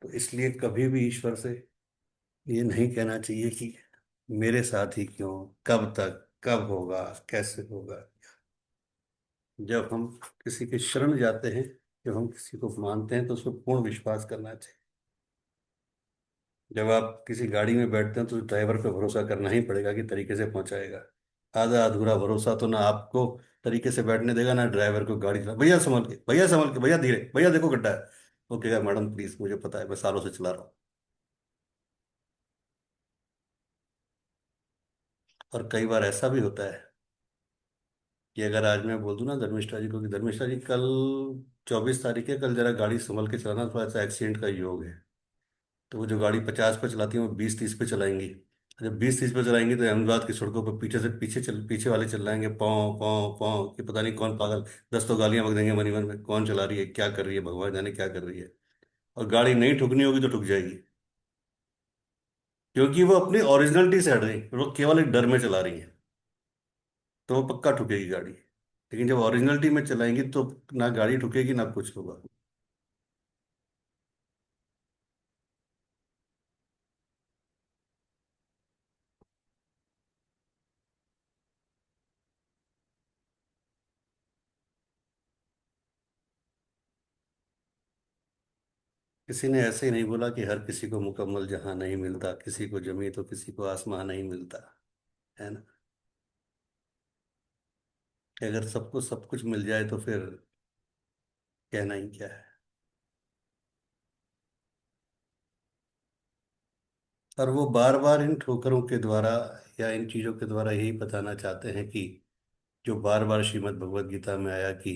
Speaker 1: तो इसलिए कभी भी ईश्वर से ये नहीं कहना चाहिए कि मेरे साथ ही क्यों, कब तक, कब होगा, कैसे होगा। जब हम किसी के शरण जाते हैं, जब हम किसी को मानते हैं तो उसको पूर्ण विश्वास करना चाहिए। जब आप किसी गाड़ी में बैठते हैं तो ड्राइवर पे भरोसा करना ही पड़ेगा कि तरीके से पहुंचाएगा। आधा अधूरा भरोसा तो ना आपको तरीके से बैठने देगा ना ड्राइवर को गाड़ी चला, भैया संभल के, भैया संभल के, भैया धीरे, भैया देखो गड्ढा है। वो कहेगा मैडम प्लीज मुझे पता है मैं सालों से चला रहा हूँ। और कई बार ऐसा भी होता है कि अगर आज मैं बोल दूं ना धर्मिष्ठा जी को कि धर्मिष्ठा जी कल 24 तारीख है, कल जरा गाड़ी संभल के चलाना, थोड़ा सा एक्सीडेंट का योग है। तो वो जो गाड़ी 50 पे चलाती है वो 20-30 पे चलाएंगी। जब 20-30 पे चलाएंगी तो अहमदाबाद की सड़कों पर पीछे से पीछे वाले चिल्लाएंगे पौ पौ पौ कि पता नहीं कौन पागल, 10 तो गालियां बक देंगे मन ही मन में, कौन चला रही है, क्या कर रही है, भगवान जाने क्या कर रही है। और गाड़ी नहीं ठुकनी होगी तो ठुक जाएगी, क्योंकि वो अपनी ओरिजिनलिटी से हट गई, वो केवल एक डर में चला रही है। तो वो पक्का ठुकेगी गाड़ी। लेकिन जब ओरिजिनलिटी में चलाएंगी तो ना गाड़ी ठुकेगी ना कुछ होगा। किसी ने ऐसे ही नहीं बोला कि हर किसी को मुकम्मल जहां नहीं मिलता, किसी को जमी तो किसी को आसमान नहीं मिलता, है ना। कि अगर सबको सब कुछ मिल जाए तो फिर कहना ही क्या है। और वो बार बार इन ठोकरों के द्वारा या इन चीजों के द्वारा यही बताना चाहते हैं कि जो बार बार श्रीमद् भगवत गीता में आया कि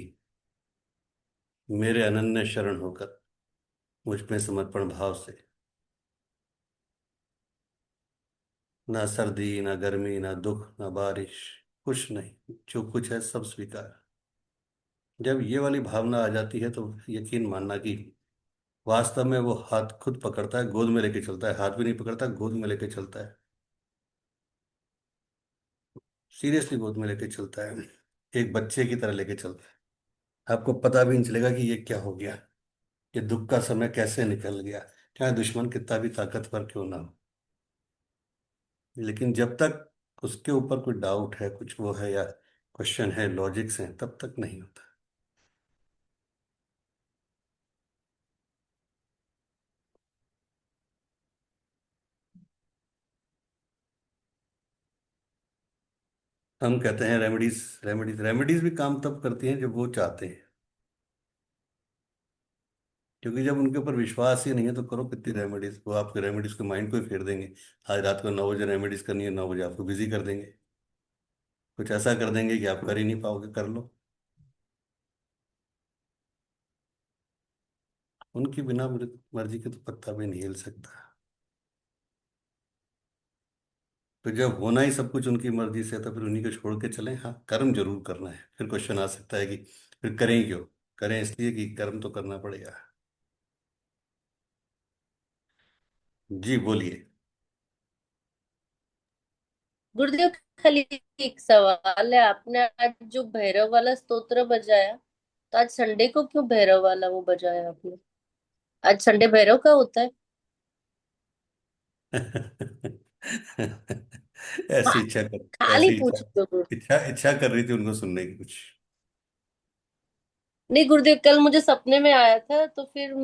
Speaker 1: मेरे अनन्य शरण होकर मुझ में समर्पण भाव से, ना सर्दी ना गर्मी ना दुख ना बारिश, कुछ नहीं, जो कुछ है सब स्वीकार। जब ये वाली भावना आ जाती है तो यकीन मानना कि वास्तव में वो हाथ खुद पकड़ता है, गोद में लेके चलता है, हाथ भी नहीं पकड़ता, गोद में लेके चलता है। सीरियसली गोद में लेके चलता है, एक बच्चे की तरह लेके चलता है। आपको पता भी नहीं चलेगा कि ये क्या हो गया, ये दुख का समय कैसे निकल गया, चाहे दुश्मन कितना भी ताकतवर क्यों ना हो। लेकिन जब तक उसके ऊपर कोई डाउट है, कुछ वो है या क्वेश्चन है, लॉजिक्स हैं, तब तक नहीं होता। हम कहते हैं रेमेडीज, रेमेडीज, रेमेडीज भी काम तब करती हैं जब वो चाहते हैं। क्योंकि जब उनके ऊपर विश्वास ही नहीं है तो करो कितनी रेमेडीज, वो आपके रेमेडीज को माइंड को ही फेर देंगे। आज रात को 9 बजे रेमेडीज करनी है, 9 बजे आपको बिजी कर देंगे, कुछ ऐसा कर देंगे कि आप कर ही नहीं पाओगे, कर लो। उनकी बिना मर्जी के तो पत्ता भी नहीं हिल सकता। तो जब होना ही सब कुछ उनकी मर्जी से है, तो फिर उन्हीं को छोड़ के चलें। हाँ, कर्म जरूर करना है। फिर क्वेश्चन आ सकता है कि फिर करें क्यों? करें इसलिए कि कर्म तो करना पड़ेगा। जी बोलिए।
Speaker 2: गुरुदेव, खाली एक सवाल है। आपने आज जो भैरव वाला स्तोत्र बजाया, तो आज संडे को क्यों भैरव वाला वो बजाया आपने? आज संडे भैरव का होता है?
Speaker 1: ऐसी इच्छा कर,
Speaker 2: खाली
Speaker 1: ऐसी इच्छा,
Speaker 2: पूछ लो गुरु।
Speaker 1: इच्छा इच्छा कर रही थी उनको सुनने की कुछ।
Speaker 2: नहीं गुरुदेव, कल मुझे सपने में आया था, तो फिर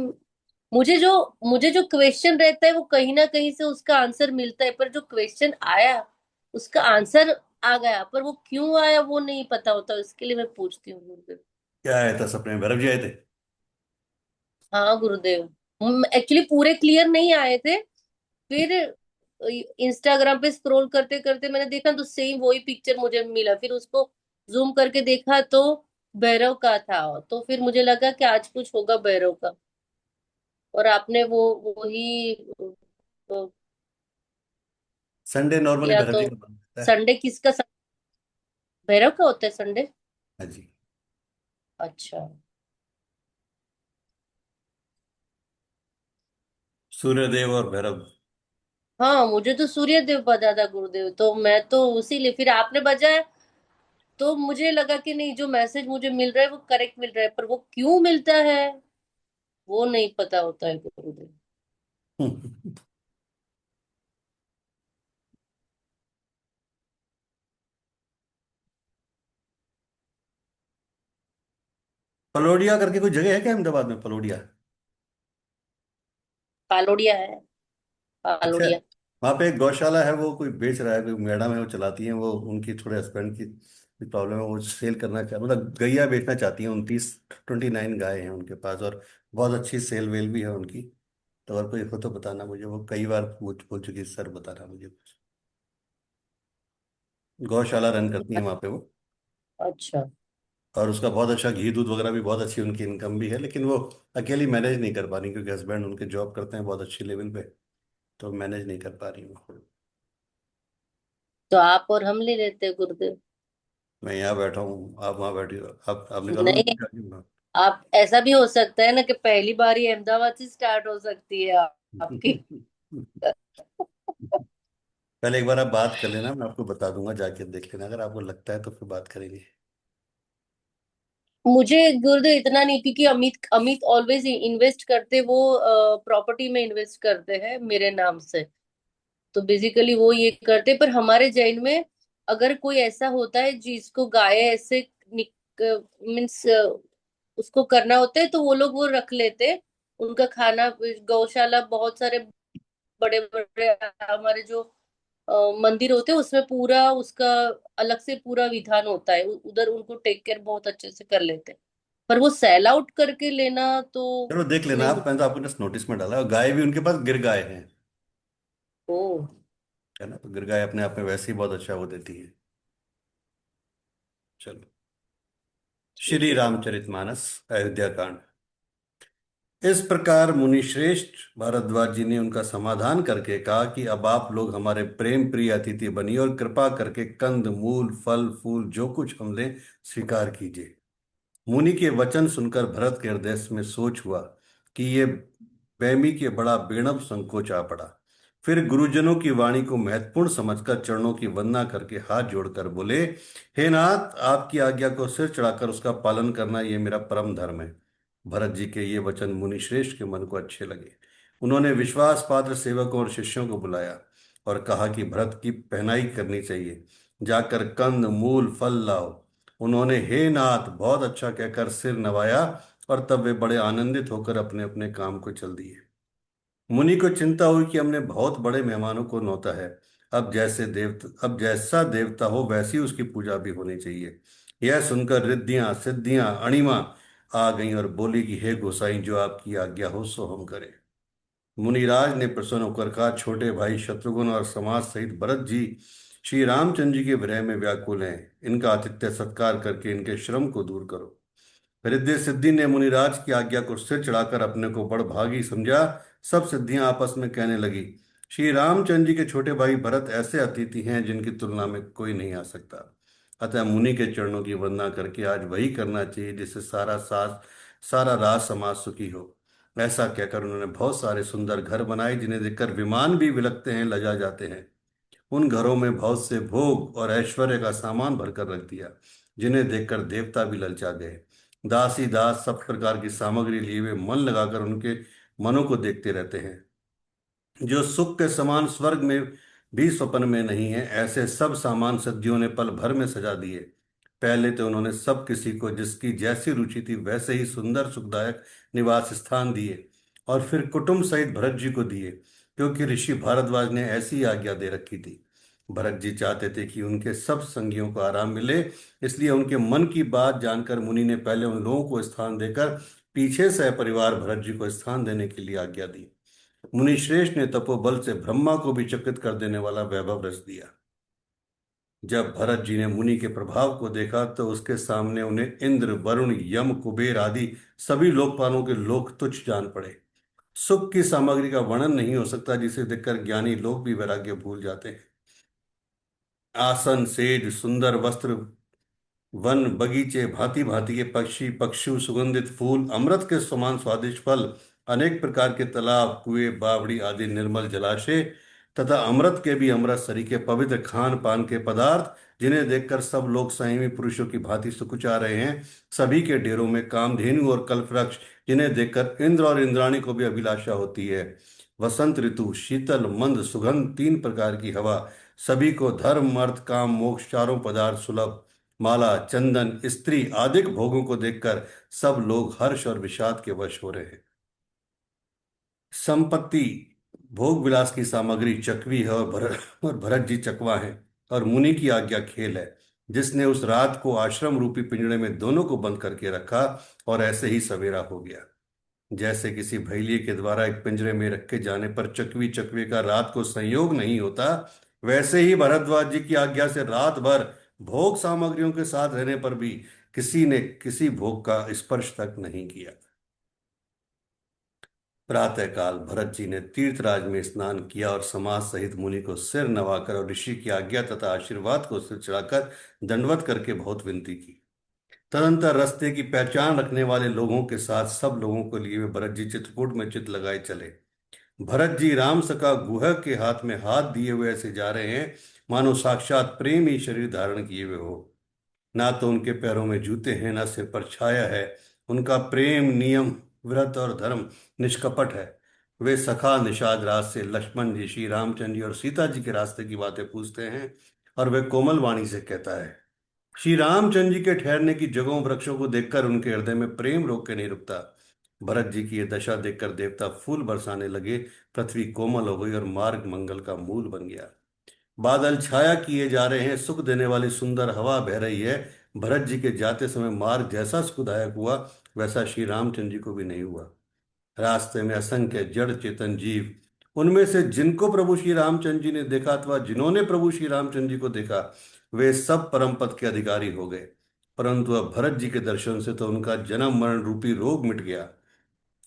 Speaker 2: मुझे जो मुझे जो क्वेश्चन रहता है वो कहीं ना कहीं से उसका आंसर मिलता है, पर जो क्वेश्चन आया उसका आंसर आ गया, पर वो क्यों आया वो नहीं पता होता, इसके लिए मैं पूछती हूँ गुरुदेव।
Speaker 1: क्या आया था सपने में? भैरव जी आए थे?
Speaker 2: हाँ गुरुदेव, एक्चुअली पूरे क्लियर नहीं आए थे। फिर इंस्टाग्राम पे स्क्रॉल करते करते मैंने देखा तो सेम वही पिक्चर मुझे मिला, फिर उसको जूम करके देखा तो भैरव का था। तो फिर मुझे लगा कि आज कुछ होगा भैरव का, और आपने वो वही
Speaker 1: संडे नॉर्मली
Speaker 2: किया।
Speaker 1: भैरव
Speaker 2: तो
Speaker 1: जी का बन रहता है।
Speaker 2: संडे किसका भैरव का होता है संडे?
Speaker 1: हाँ जी।
Speaker 2: अच्छा।
Speaker 1: सूर्यदेव और भैरव।
Speaker 2: हाँ, मुझे तो सूर्य देव बजा था गुरुदेव, तो मैं तो उसी लिए फिर आपने बजाया, तो मुझे लगा कि नहीं, जो मैसेज मुझे मिल रहा है वो करेक्ट मिल रहा है, पर वो क्यों मिलता है वो नहीं पता होता है गुरुदेव।
Speaker 1: पलोडिया करके कोई जगह है क्या अहमदाबाद में, पलोडिया?
Speaker 2: पालोड़िया है,
Speaker 1: अच्छा।
Speaker 2: पालोड़िया।
Speaker 1: वहाँ पे एक गौशाला है, वो कोई बेच रहा है, कोई मैडम है वो चलाती है, वो उनकी थोड़े हस्बैंड की प्रॉब्लम है, वो सेल करना चाह, मतलब गैया बेचना चाहती है। 29 गाय हैं उनके पास, और बहुत अच्छी सेल वेल भी है उनकी। तो अगर कोई हो तो बताना मुझे, वो कई बार पूछ बोल चुकी है, सर बताना मुझे कुछ। गौशाला रन करती है वहाँ पे वो।
Speaker 2: अच्छा।
Speaker 1: और उसका बहुत अच्छा घी दूध वगैरह भी, बहुत अच्छी उनकी इनकम भी है, लेकिन वो अकेली मैनेज नहीं कर पा रही, क्योंकि हस्बैंड उनके जॉब करते हैं बहुत अच्छी लेवल पे। तो मैनेज नहीं कर पा रही वो।
Speaker 2: तो आप और हम ले लेते हैं गुरुदेव।
Speaker 1: मैं यहाँ बैठा हूँ, आप वहाँ बैठी हो, आप निकालो ना
Speaker 2: नहीं,
Speaker 1: कुछ आगे वहाँ।
Speaker 2: आप ऐसा भी हो सकता है ना कि पहली बार ही अहमदाबाद से स्टार्ट हो सकती है आपकी।
Speaker 1: पहले एक बार आप बात कर लेना, मैं आपको बता दूंगा, जाके देख लेना, अगर आपको लगता है तो फिर बात करेंगे।
Speaker 2: मुझे गुरुदेव इतना नहीं, क्योंकि अमित अमित ऑलवेज इन्वेस्ट करते, वो प्रॉपर्टी में इन्वेस्ट करते हैं मेरे नाम से। तो बेसिकली वो ये करते, पर हमारे जैन में अगर कोई ऐसा होता है जिसको गाय ऐसे मीन्स उसको करना होता है, तो वो लोग वो रख लेते हैं। उनका खाना, गौशाला बहुत सारे बड़े बड़े हमारे जो मंदिर होते हैं उसमें पूरा उसका अलग से पूरा विधान होता है, उधर उनको टेक केयर बहुत अच्छे से कर लेते हैं। पर वो सेल आउट करके लेना तो
Speaker 1: चलो देख लेना
Speaker 2: नहीं
Speaker 1: आप, मैंने तो आपको बस नोटिस में डाला है। और गाय भी उनके पास गिर गाय है।
Speaker 2: हो।
Speaker 1: है ना? तो गिर गाय अपने आप में वैसे ही बहुत अच्छा वो देती है। चलो।
Speaker 2: ठीक
Speaker 1: श्री
Speaker 2: है गुरु।
Speaker 1: रामचरितमानस, अयोध्या कांड। इस प्रकार मुनिश्रेष्ठ भारद्वाज जी ने उनका समाधान करके कहा कि अब आप लोग हमारे प्रेम प्रिय अतिथि बनिए, और कृपा करके कंद मूल फल फूल जो कुछ हम लें स्वीकार कीजिए। मुनि के वचन सुनकर भरत के हृदय में सोच हुआ कि ये बैमी के बड़ा बेणव संकोच आ पड़ा। फिर गुरुजनों की वाणी को महत्वपूर्ण समझकर चरणों की वंदना करके हाथ जोड़कर बोले, हे नाथ, आपकी आज्ञा को सिर चढ़ाकर उसका पालन करना ये मेरा परम धर्म है। भरत जी के ये वचन मुनिश्रेष्ठ के मन को अच्छे लगे। उन्होंने विश्वास पात्र सेवकों और शिष्यों को बुलाया और कहा कि भरत की पहनाई करनी चाहिए, जाकर कंद मूल फल लाओ। उन्होंने हे नाथ बहुत अच्छा कहकर सिर नवाया, और तब वे बड़े आनंदित होकर अपने अपने काम को चल दिए। मुनि को चिंता हुई कि हमने बहुत बड़े मेहमानों को नौता है। अब जैसा देवता हो वैसी उसकी पूजा भी होनी चाहिए। यह सुनकर रिद्धियां सिद्धियां अणिमा आ गईं और बोली कि हे गोसाई, जो आपकी आज्ञा हो सो हम करें। मुनिराज ने प्रसन्न होकर कहा, छोटे भाई शत्रुघ्न और समाज सहित भरत जी श्री रामचंद्र जी के विरह में व्याकुल हैं। इनका आतिथ्य सत्कार करके इनके श्रम को दूर करो। रिद्धि सिद्धि ने मुनिराज की आज्ञा को सिर चढ़ाकर अपने को बड़भागी समझा। सब सिद्धियां आपस में कहने लगी, श्री रामचंद्र जी के छोटे भाई भरत ऐसे अतिथि हैं जिनकी तुलना में कोई नहीं आ सकता। अतः मुनि के चरणों की वंदना करके आज वही करना चाहिए जिससे सारा राज समाज सुखी हो। ऐसा कहकर उन्होंने बहुत सारे सुंदर घर बनाए जिन्हें देखकर विमान भी विलकते हैं, लजा जाते हैं। उन घरों में बहुत से भोग और ऐश्वर्य का सामान भरकर रख दिया, जिन्हें देखकर देवता भी ललचा गए। दासी दास सब प्रकार की सामग्री लिए हुए मन लगाकर उनके मनों को देखते रहते हैं। जो सुख के समान स्वर्ग में भी स्वप्न में नहीं है, ऐसे सब सामान सज्जियों ने पल भर में सजा दिए। पहले तो उन्होंने सब किसी को जिसकी जैसी रुचि थी वैसे ही सुंदर सुखदायक निवास स्थान दिए, और फिर कुटुंब सहित भरत जी को दिए, क्योंकि ऋषि भारद्वाज ने ऐसी आज्ञा दे रखी थी। भरत जी चाहते थे कि उनके सब संगियों को आराम मिले, इसलिए उनके मन की बात जानकर मुनि ने पहले उन लोगों को स्थान देकर पीछे से परिवार भरत जी को स्थान देने के लिए आज्ञा दी। मुनिश्रेष्ठ ने तपोबल से ब्रह्मा को भी चकित कर देने वाला वैभव रच दिया। जब भरत जी ने मुनि के प्रभाव को देखा तो उसके सामने उन्हें इंद्र, वरुण, यम, कुबेर आदि सभी लोकपालों के लोक तुच्छ जान पड़े। सुख की सामग्री का वर्णन नहीं हो सकता जिसे देखकर ज्ञानी लोग भी वैराग्य भूल जाते हैं। आसन, सेज, सुंदर वस्त्र, वन, बगीचे, भांति भांति के पक्षी, पक्षु, सुगंधित फूल, अमृत के समान स्वादिष्ट फल, अनेक प्रकार के तालाब, कुएं, बावड़ी आदि निर्मल जलाशय, तथा अमृत के भी अमृत सरीखे पवित्र खान पान के पदार्थ, जिन्हें देखकर सब लोग संयमी पुरुषों की भांति सुकुचा रहे हैं। सभी के डेरों में कामधेनु और कल्पवृक्ष, जिन्हें देखकर इंद्र और इंद्राणी को भी अभिलाषा होती है। वसंत ऋतु, शीतल मंद सुगंध, तीन प्रकार की हवा, सभी को धर्म अर्थ काम मोक्ष चारों पदार्थ सुलभ, माला, चंदन, स्त्री आदि भोगों को देखकर सब लोग हर्ष और विषाद के वश हो रहे हैं। संपत्ति, भोग विलास की सामग्री चकवी है, और भरत जी चकवा है, और मुनि की आज्ञा खेल है, जिसने उस रात को आश्रम रूपी पिंजड़े में दोनों को बंद करके रखा। और ऐसे ही सवेरा हो गया। जैसे किसी भैलिए के द्वारा एक पिंजरे में रखे जाने पर चकवी चकवे का रात को संयोग नहीं होता, वैसे ही भरद्वाज जी की आज्ञा से रात भर भोग सामग्रियों के साथ रहने पर भी किसी ने किसी भोग का स्पर्श तक नहीं किया। प्रातःकाल भरत जी ने तीर्थराज में स्नान किया और समाज सहित मुनि को सिर नवाकर और ऋषि की आज्ञा तथा आशीर्वाद को सिर चढ़ाकर दंडवत करके बहुत विनती की। तदंतर रास्ते की पहचान रखने वाले लोगों के साथ सब लोगों को लिए हुए भरत जी चित्रकूट में चित लगाए चले। भरत जी राम सखा गुह के हाथ में हाथ दिए हुए ऐसे जा रहे हैं मानो साक्षात प्रेम ही शरीर धारण किए हुए हो। ना तो उनके पैरों में जूते हैं, ना सिर पर छाया है। उनका प्रेम, नियम, व्रत और धर्म निष्कपट है। वे सखा निषाद राज से लक्ष्मण जी, श्री रामचंद्र जी और सीता जी के रास्ते की बातें पूछते हैं, और वे कोमल वाणी से कहता है। श्री रामचंद्र जी के ठहरने की जगहों वृक्षों को देखकर उनके हृदय में प्रेम रोक के नहीं रुकता। भरत जी की यह दशा देखकर देवता फूल बरसाने लगे। पृथ्वी कोमल हो गई और मार्ग मंगल का मूल बन गया। बादल छाया किए जा रहे हैं, सुख देने वाली सुंदर हवा बह रही है। भरत जी के जाते समय मार्ग जैसा सुखदायक हुआ, वैसा श्री रामचंद्र जी को भी नहीं हुआ। रास्ते में असंख्य जड़ चेतन जीव, उनमें से जिनको प्रभु श्री रामचंद्र जी ने देखा अथवा जिन्होंने प्रभु श्री रामचंद्र जी को देखा, वे सब परम पद के अधिकारी हो गए। परंतु अब भरत जी के दर्शन से तो उनका जन्म मरण रूपी रोग मिट गया।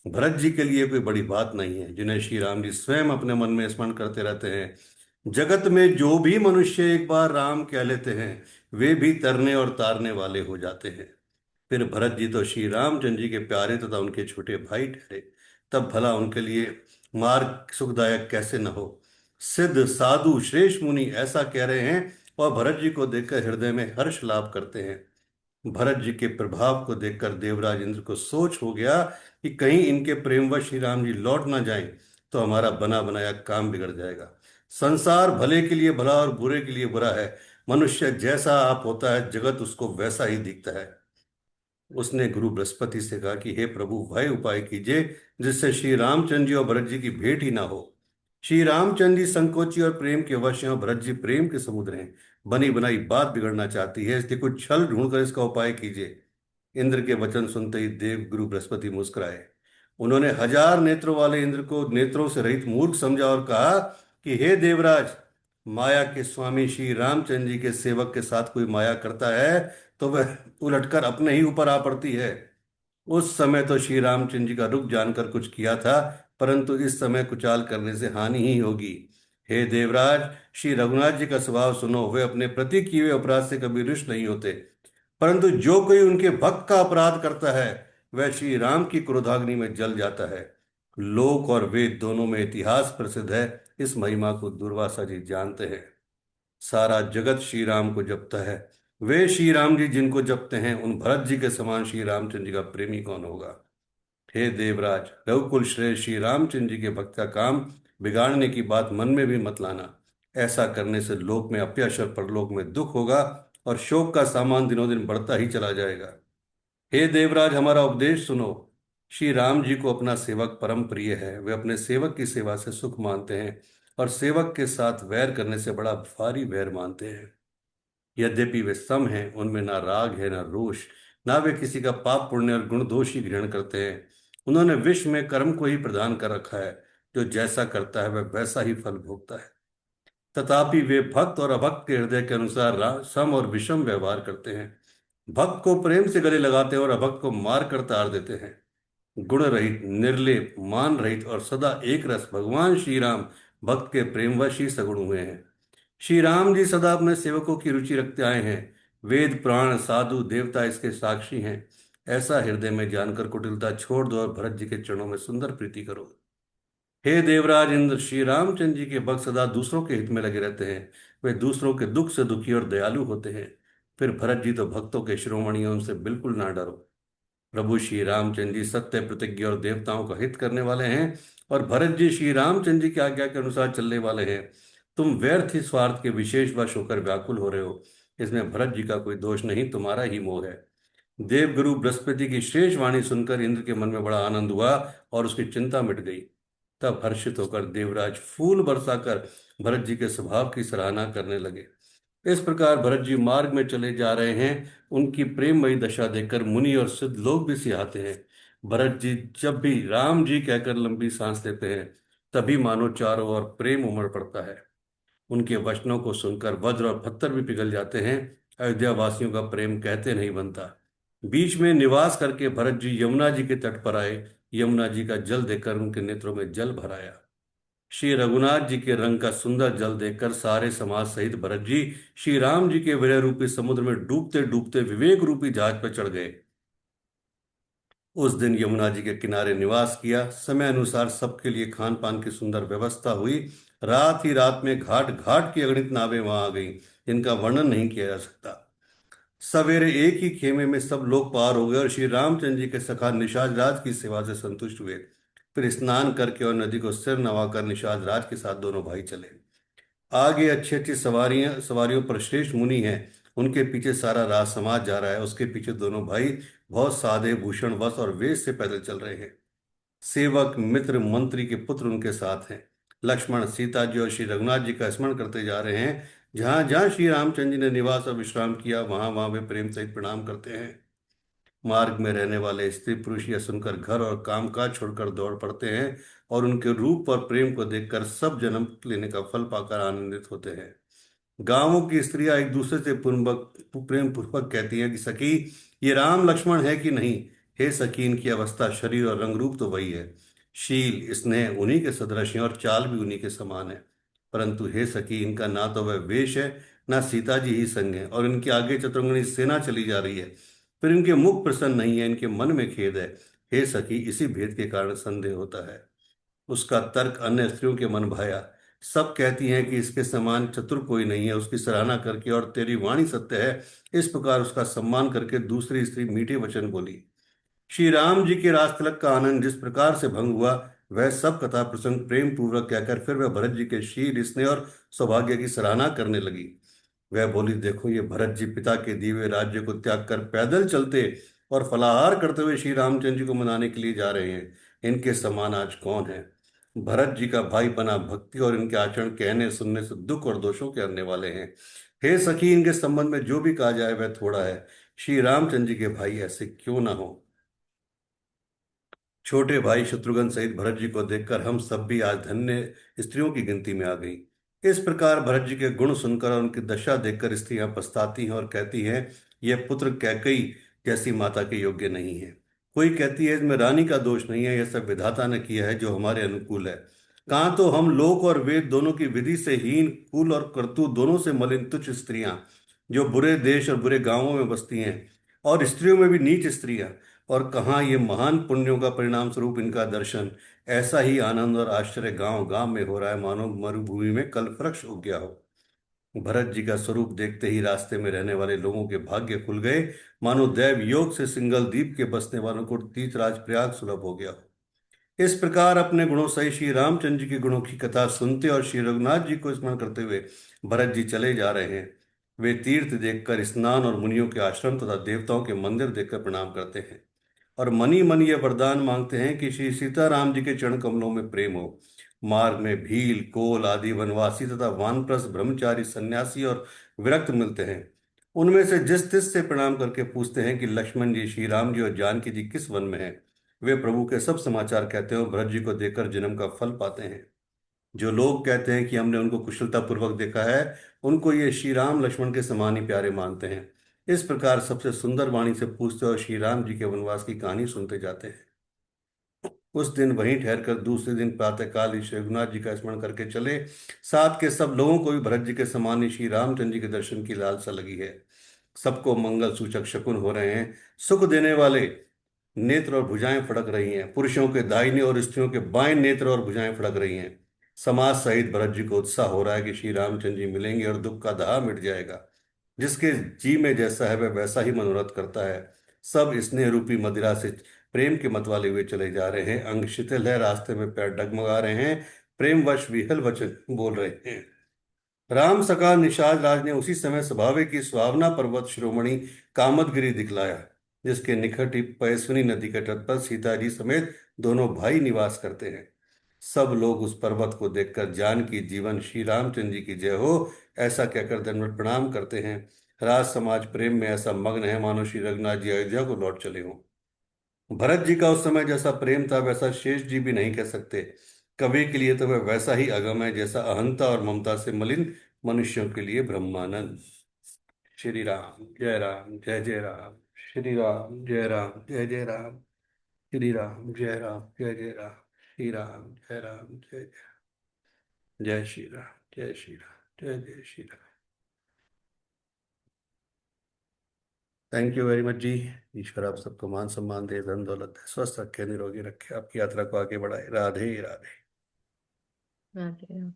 Speaker 1: भरत जी के लिए कोई बड़ी बात नहीं है, जिन्हें श्री राम जी स्वयं अपने मन में स्मरण करते रहते हैं। जगत में जो भी मनुष्य एक बार राम कह लेते हैं, वे भी तरने और तारने वाले हो जाते हैं। फिर भरत जी तो श्री रामचंद्र जी के प्यारे तथा उनके छोटे भाई ठहरे, तब भला उनके लिए मार्ग सुखदायक कैसे न हो। सिद्ध साधु श्रेष्ठ मुनि ऐसा कह रहे हैं और भरत जी को देखकर हृदय में हर्ष लाभ करते हैं। भरत जी के प्रभाव को देखकर देवराज इंद्र को सोच हो गया कि कहीं इनके प्रेमवश श्री राम जी लौट ना जाएं, तो हमारा बना बनाया काम बिगड़ जाएगा। संसार भले के लिए भला और बुरे के लिए बुरा है। मनुष्य जैसा आप होता है, जगत उसको वैसा ही दिखता है। उसने गुरु बृहस्पति से कहा कि हे प्रभु, वह उपाय कीजिए जिससे श्री रामचंद्र जी और भरत जी की भेंट ही ना हो। श्री रामचंद्र जी संकोची और प्रेम के वश हैं, और भरत जी प्रेम के समुद्र हैं। बनी बनाई बात बिगड़ना चाहती है, इसलिए कुछ छल ढूंढकर इसका उपाय कीजिए। इंद्र के वचन सुनते ही देव गुरु बृहस्पति मुस्कुराए। उन्होंने हजार नेत्रों वाले इंद्र को नेत्रों से रहित मूर्ख समझा और कहा कि हे देवराज, माया के स्वामी श्री रामचंद्र जी के सेवक के साथ कोई माया करता है तो वह उलटकर अपने ही ऊपर आ पड़ती है। उस समय तो श्री रामचंद्र जी का रुख जानकर कुछ किया था, परंतु इस समय कुचाल करने से हानि ही होगी। हे देवराज, श्री रघुनाथ जी का स्वभाव सुनो। वे अपने प्रति किए हुए अपराध से कभी रुष्ट नहीं होते, परंतु जो कोई उनके भक्त का अपराध करता है वह श्री राम की क्रोधाग्नि में जल जाता है। लोक और वेद दोनों में इतिहास प्रसिद्ध है। इस महिमा को दुर्वासा जी जानते हैं। सारा जगत श्री राम को जपता है। वे श्री राम जी जिनको जपते हैं, उन भरत जी के समान श्री रामचंद्र जी का प्रेमी कौन होगा। हे देवराज, रघुकुल श्रेष्ठ श्री रामचंद्र जी के भक्त का काम बिगाड़ने की बात मन में भी मत लाना। ऐसा करने से लोक में अपयश और परलोक में दुख होगा, और शोक का सामान दिनों दिन बढ़ता ही चला जाएगा। हे देवराज, हमारा उपदेश सुनो। श्री राम जी को अपना सेवक परम प्रिय है। वे अपने सेवक की सेवा से सुख मानते हैं, और सेवक के साथ वैर करने से बड़ा भारी वैर मानते हैं। यद्यपि वे सम हैं, उनमें ना राग है ना रोष, ना वे किसी का पाप पुण्य और गुण दोष ही ग्रहण करते हैं। उन्होंने विश्व में कर्म को ही प्रदान कर रखा है। जो जैसा करता है वह वैसा ही फल भोगता है। तथापि वे भक्त और अभक्त के हृदय के अनुसार सम और विषम व्यवहार करते हैं। भक्त को प्रेम से गले लगाते हैं और अभक्त को मार कर तार देते हैं। गुण रहित, निर्लेप, मान रहित और सदा एक रस भगवान श्री राम भक्त के प्रेमवश ही सगुण हुए हैं। श्री राम जी सदा अपने सेवकों की रुचि रखते आए हैं। वेद पुराण साधु देवता इसके साक्षी हैं। ऐसा हृदय में जानकर कुटिलता छोड़ दो और भरत जी के चरणों में सुंदर प्रीति करो। हे देवराज इंद्र, श्री रामचंद्र जी के भक्त सदा दूसरों के हित में लगे रहते हैं। वे दूसरों के दुख से दुखी और दयालु होते हैं। फिर भरत जी तो भक्तों के शिरोमणि हैं, उनसे बिल्कुल ना डरो। प्रभु श्री रामचंद्र जी सत्य प्रतिज्ञा और देवताओं का हित करने वाले हैं, और भरत जी श्री रामचंद्र जी की आज्ञा के अनुसार चलने वाले हैं। तुम व्यर्थ ही स्वार्थ के विशेष वश होकर व्याकुल हो रहे हो। इसमें भरत जी का कोई दोष नहीं, तुम्हारा ही मोह है। देवगुरु बृहस्पति की शेष वाणी सुनकर इंद्र के मन में बड़ा आनंद हुआ, और उसकी चिंता मिट गई। तब हर्षित होकर देवराज फूल बरसाकर भरत जी के स्वभाव की सराहना करने लगे। इस प्रकार भरत जी मार्ग में चले जा रहे हैं। उनकी प्रेममयी दशा देखकर मुनि और सिद्ध लोग भी सिहाते हैं। भरत जी जब भी राम जी कहकर लंबी सांस लेते हैं, तभी मानो चारों ओर प्रेम उमड़ पड़ता है। उनके वचनों को सुनकर वज्र और पत्थर भी पिघल जाते हैं। अयोध्या वासियों का प्रेम कहते नहीं बनता। बीच में निवास करके भरत जी यमुना जी के तट पर आए। यमुना जी का जल देखकर उनके नेत्रों में जल भर आया। श्री रघुनाथ जी के रंग का सुंदर जल देखकर सारे समाज सहित भरत जी श्री राम जी के विरह रूपी समुद्र में डूबते डूबते विवेक रूपी जहाज पर चढ़ गए। उस दिन यमुना जी के किनारे निवास किया। समय अनुसार सबके लिए खान पान की सुंदर व्यवस्था हुई। रात ही रात में घाट घाट की अगणित नावें वहां आ गईं, जिनका वर्णन नहीं किया जा सकता। सवेरे एक ही खेमे में सब लोग पार हो गए, और श्री रामचंद्र जी के सखा निषाद राज की सेवा से संतुष्ट हुए। फिर स्नान करके और नदी को सिर नवाकर निषाद राज के साथ दोनों भाई चले। आगे अच्छी अच्छी सवारियां सवारियों पर श्रेष्ठ मुनि हैं। उनके पीछे सारा राज समाज जा रहा है। उसके पीछे दोनों भाई बहुत सादे भूषण वस्त्र और वेश से पैदल चल रहे हैं। सेवक मित्र मंत्री के पुत्र उनके साथ हैं। लक्ष्मण सीता जी और श्री रघुनाथ जी का स्मरण करते जा रहे हैं। जहां जहां श्री रामचंद्र जी ने निवास और विश्राम किया, वहां वहां वे प्रेम सहित प्रणाम करते हैं। मार्ग में रहने वाले स्त्री पुरुष यह सुनकर घर और कामकाज छोड़कर दौड़ पड़ते हैं, और उनके रूप और प्रेम को देखकर सब जन्म लेने का फल पाकर आनंदित होते हैं। गांवों की स्त्रियां एक दूसरे से प्रेम पूर्वक कहती हैं कि सखी, ये राम लक्ष्मण है कि नहीं। हे सखी, इनकी अवस्था, शरीर और रंग रूप तो वही है। शील स्नेह उन्हीं के सदृश हैं, और चाल भी उन्हीं के समान है। परंतु हे सखी, इनका ना तो वह वेश है, ना सीता जी ही संग है, और इनके आगे चतुरंगनी सेना चली जा रही है। फिर इनके मुख प्रसन्न नहीं है, इनके मन में खेद है। हे सखी, इसी भेद के कारण संदेह होता है। उसका तर्क अन्य स्त्रियों के मन भाया। सब कहती हैं कि इसके समान चतुर कोई नहीं है। उसकी सराहना करके, और तेरी वाणी सत्य है, इस प्रकार उसका सम्मान करके दूसरी स्त्री मीठे वचन बोली। श्री राम जी के राज तिलक का आनंद जिस प्रकार से भंग हुआ, वह सब कथा प्रसंग प्रेम पूर्वक कहकर फिर वह भरत जी के शील स्नेह और सौभाग्य की सराहना करने लगी। वह बोली, देखो ये भरत जी पिता के दिए हुए राज्य को त्याग कर पैदल चलते और फलाहार करते हुए श्री रामचंद्र जी को मनाने के लिए जा रहे हैं। इनके समान आज कौन है। भरत जी का भाई बना भक्ति और इनके आचरण कहने सुनने से दुख और दोषों के आने वाले हैं। हे सखी, इनके संबंध में जो भी कहा जाए वह थोड़ा है। श्री रामचंद्र जी के भाई ऐसे क्यों ना हो। छोटे भाई शत्रुघ्न सहित भरत जी को देखकर हम सब भी आज धन्य स्त्रियों की गिनती में आ गई। इस प्रकार भरत जी के गुण सुनकर और उनकी दशा देखकर स्त्रियां पछताती हैं और कहती हैं, यह पुत्र कैकई जैसी माता के योग्य नहीं है। कोई कहती है इसमें रानी का दोष नहीं है, यह सब विधाता ने किया है जो हमारे अनुकूल है। कहाँ तो हम लोक और वेद दोनों की विधि से हीन, कुल और करतूत दोनों से मलिन तुच्छ स्त्रियां, जो बुरे देश और बुरे गांवों में बसती हैं, और स्त्रियों में भी नीच स्त्रियां। और कहाँ ये महान पुण्यों का परिणाम स्वरूप इनका दर्शन, ऐसा ही आनंद और आश्चर्य गांव गांव में हो रहा है, मानो मरुभूमि में कल्प वृक्ष उग गया हो। भरत जी का स्वरूप देखते ही रास्ते में रहने वाले लोगों के भाग्य खुल गए, मानो दैव योग से सिंगल द्वीप के बसने वालों को तीर्थराज प्रयाग सुलभ हो गया हो। इस प्रकार अपने गुणों सहित श्री रामचंद्र जी के गुणों की कथा सुनते और श्री रघुनाथ जी को स्मरण करते हुए भरत जी चले जा रहे हैं। वे तीर्थ देखकर स्नान और मुनियों के आश्रम तथा देवताओं के मंदिर देखकर प्रणाम करते हैं, और मनी मन ये वरदान मांगते हैं कि श्री सीताराम जी के चरण कमलों में प्रेम हो। मार्ग में भील, कोल आदि वनवासी तथा वानप्रस्थ ब्रह्मचारी, सन्यासी और विरक्त मिलते हैं। उनमें से जिस तिस से प्रणाम करके पूछते हैं कि लक्ष्मण जी, श्री राम जी और जानकी जी किस वन में हैं। वे प्रभु के सब समाचार कहते हैं और भरत जी को देखकर जन्म का फल पाते हैं। जो लोग कहते हैं कि हमने उनको कुशलता पूर्वक देखा है, उनको ये श्री राम लक्ष्मण के समान ही प्यारे मानते हैं। इस प्रकार सबसे सुंदर वाणी से पूछते और श्री राम जी के वनवास की कहानी सुनते जाते हैं। उस दिन वहीं ठहरकर दूसरे दिन प्रातःकाल ही श्री रघुनाथ जी का स्मरण करके चले। साथ के सब लोगों को भी भरत जी के समान ही श्री रामचंद्र जी के दर्शन की लालसा लगी है। सबको मंगल सूचक शकुन हो रहे हैं। सुख देने वाले नेत्र और भुजाएं फड़क रही हैं। पुरुषों के दाहिने और स्त्रियों के बाएं नेत्र और भुजाएं फड़क रही हैं। समाज सहित भरत जी को उत्साह हो रहा है कि श्री रामचंद्र जी मिलेंगे और दुख का दहा मिट जाएगा। जिसके जी में जैसा है वह वैसा ही मनोरथ करता है। सब स्नेह रूपी मदिरा से प्रेम के मतवाले हुए चले जा रहे हैं। अंग शिथिल है, रास्ते में पैर डगमगा रहे हैं, प्रेमवश विहल वचन बोल रहे हैं। राम सका निषाद राज ने उसी समय स्वभावे की सुहावना पर्वत शिरोमणि कामदगिरि दिखलाया, जिसके निकट ही पयस्विनी नदी के तट पर सीता जी समेत दोनों भाई निवास करते हैं। सब लोग उस पर्वत को देखकर जानकी जीवन श्री रामचंद्र जी की जय हो, ऐसा कहकर दंडवत प्रणाम करते हैं। राज समाज प्रेम में ऐसा मग्न है मानो श्री रघुनाथ जी अयोध्या को लौट चले हों। भरत जी का उस समय जैसा प्रेम था वैसा शेष जी भी नहीं कह सकते। कवि के लिए तो वह वैसा ही अगम है जैसा अहंता और ममता से मलिन मनुष्यों के लिए ब्रह्मानंद। श्री राम जय जय राम, श्री राम जय राम जय जय राम, श्री राम जय राम जय जय राम, श्री राम जय राम जय जय, जय श्री राम जय श्री राम जय जय Shri Ram. Thank you very much ji. ईश्वर आप सबको मान सम्मान दे, धन दौलत दे, स्वस्थ रखे, निरोगी रखे, आपकी यात्रा को आगे बढ़ाए। राधे राधे।
Speaker 2: हाँ जी।